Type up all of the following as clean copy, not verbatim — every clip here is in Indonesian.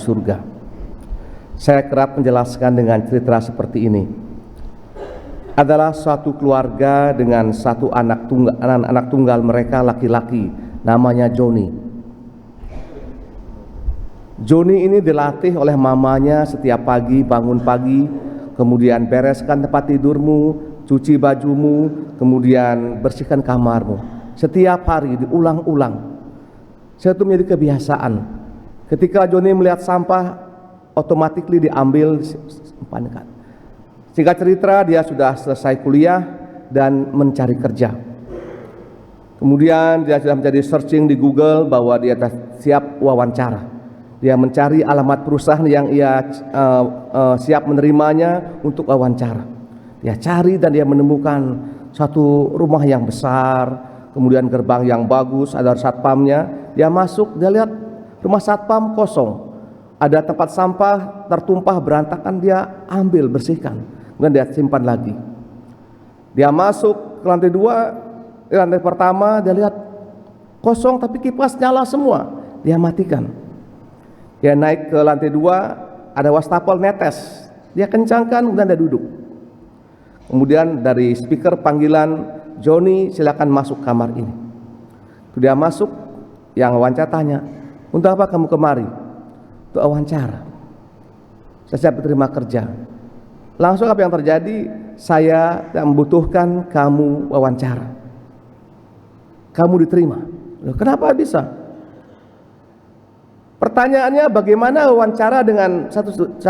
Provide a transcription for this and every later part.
surga. Saya kerap menjelaskan dengan cerita seperti ini. Adalah suatu keluarga dengan satu anak tunggal mereka laki-laki, namanya Joni. Joni ini dilatih oleh mamanya setiap pagi, bangun pagi, kemudian bereskan tempat tidurmu, cuci bajumu, kemudian bersihkan kamarmu. Setiap hari diulang-ulang. Itu menjadi kebiasaan. Ketika Joni melihat sampah, otomatis diambil. Singkat cerita, dia sudah selesai kuliah dan mencari kerja. Kemudian dia sudah menjadi searching di Google bahwa dia siap wawancara. Dia mencari alamat perusahaan yang ia siap menerimanya untuk wawancara. Dia cari dan dia menemukan satu rumah yang besar, kemudian gerbang yang bagus, ada satpamnya. Dia masuk, dia lihat rumah satpam kosong. Ada tempat sampah tertumpah berantakan, dia ambil, bersihkan, kemudian dia simpan lagi. Dia masuk ke lantai 2, di lantai pertama dia lihat kosong tapi kipas nyala semua, dia matikan. Dia naik ke lantai 2, ada wastafel netes, dia kencangkan, kemudian dia duduk. Kemudian dari speaker panggilan, Joni silakan masuk kamar ini. Dia masuk, yang wawancara tanya, untuk apa kamu kemari? Untuk wawancara. Saya siap diterima kerja. Langsung apa yang terjadi? Saya membutuhkan kamu wawancara. Kamu diterima. Loh, kenapa bisa? Pertanyaannya, bagaimana wawancara dengan 1-2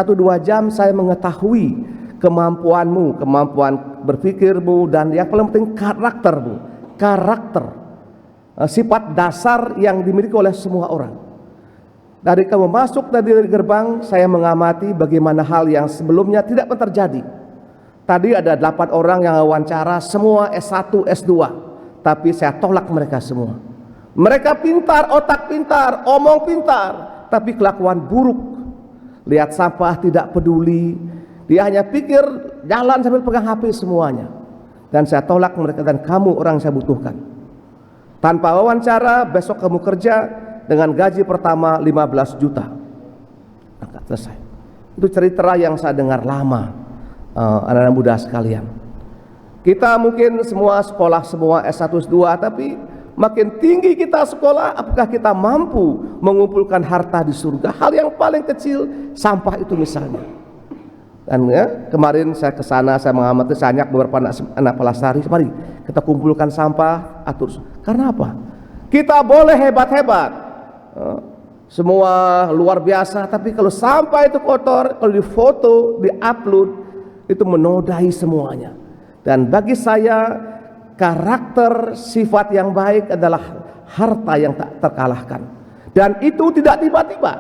jam saya mengetahui kemampuanmu, kemampuan berpikirmu, dan yang paling penting karaktermu. Karakter, sifat dasar yang dimiliki oleh semua orang. Dari kamu masuk dari gerbang, saya mengamati bagaimana hal yang sebelumnya tidak pernah terjadi. Tadi ada 8 orang yang wawancara, semua S1, S2, tapi saya tolak mereka semua. Mereka pintar, otak pintar, omong pintar, tapi kelakuan buruk. Lihat sampah tidak peduli, dia hanya pikir jalan sambil pegang HP semuanya. Dan saya tolak mereka, dan kamu orang yang saya butuhkan. Tanpa wawancara, besok kamu kerja dengan gaji pertama 15 juta. Angkat selesai. Itu cerita yang saya dengar lama, anak-anak muda sekalian. Kita mungkin semua sekolah semua S1 S2, tapi makin tinggi kita sekolah, apakah kita mampu mengumpulkan harta di surga? Hal yang paling kecil, sampah itu misalnya. Dan ya, kemarin saya ke sana, saya mengamati banyak beberapa anak pelastari. Mari kita kumpulkan sampah, atur. Karena apa? Kita boleh hebat-hebat, semua luar biasa, tapi kalau sampah itu kotor, kalau difoto, diupload, itu menodai semuanya. Dan bagi saya, karakter sifat yang baik adalah harta yang tak terkalahkan. Dan itu tidak tiba-tiba.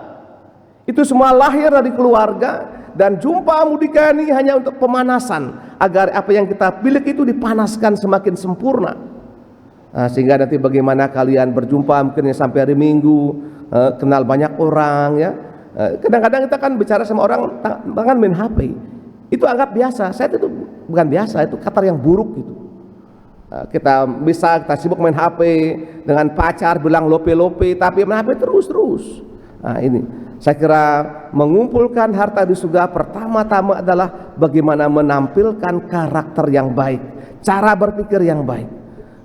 Itu semua lahir dari keluarga, dan jumpa Mudika ini hanya untuk pemanasan, agar apa yang kita pilih itu dipanaskan semakin sempurna. Sehingga nanti bagaimana kalian berjumpa mungkin sampai hari Minggu, kenal banyak orang ya. Kadang-kadang kita kan bicara sama orang tangan main HP, itu anggap biasa. Saya itu bukan biasa, itu kata yang buruk gitu. Kita sibuk main HP dengan pacar, bilang lope-lope, tapi main HP terus. Nah ini saya kira mengumpulkan harta di surga pertama-tama adalah bagaimana menampilkan karakter yang baik, cara berpikir yang baik.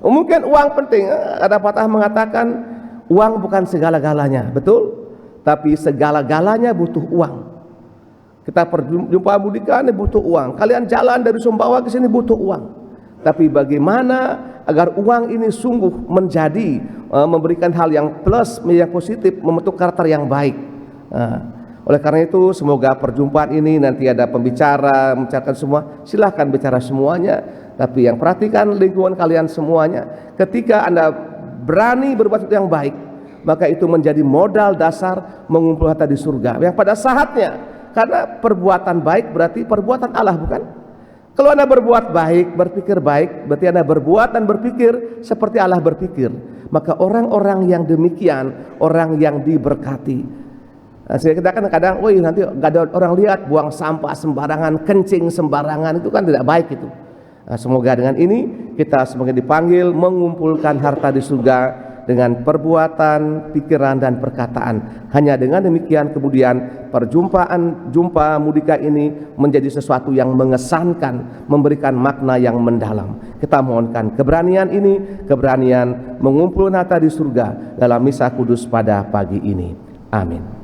Mungkin uang penting, ada patah mengatakan uang bukan segala-galanya, betul? Tapi segala-galanya butuh uang. Kita berjumpa Mudika ini butuh uang. Kalian jalan dari Sumbawa ke sini butuh uang. Tapi bagaimana agar uang ini sungguh menjadi memberikan hal yang plus, yang positif, membentuk karakter yang baik. Oleh karena itu semoga perjumpaan ini nanti ada pembicara membicarakan semua, silahkan bicara semuanya. Tapi yang perhatikan lingkungan kalian semuanya. Ketika Anda berani berbuat sesuatu yang baik, maka itu menjadi modal dasar mengumpulkan harta di surga yang pada saatnya. Karena perbuatan baik berarti perbuatan Allah, bukan? Kalau Anda berbuat baik, berpikir baik, berarti Anda berbuat dan berpikir seperti Allah berpikir. Maka orang-orang yang demikian, orang yang diberkati. Sehingga kita kan kadang, woi nanti gak ada orang lihat buang sampah sembarangan, kencing sembarangan, itu kan tidak baik itu. Semoga dengan ini kita semoga dipanggil mengumpulkan harta di surga dengan perbuatan, pikiran, dan perkataan. Hanya dengan demikian kemudian jumpa mudika ini menjadi sesuatu yang mengesankan, memberikan makna yang mendalam. Kita mohonkan keberanian ini, keberanian mengumpul nata di surga dalam misa kudus pada pagi ini. Amin.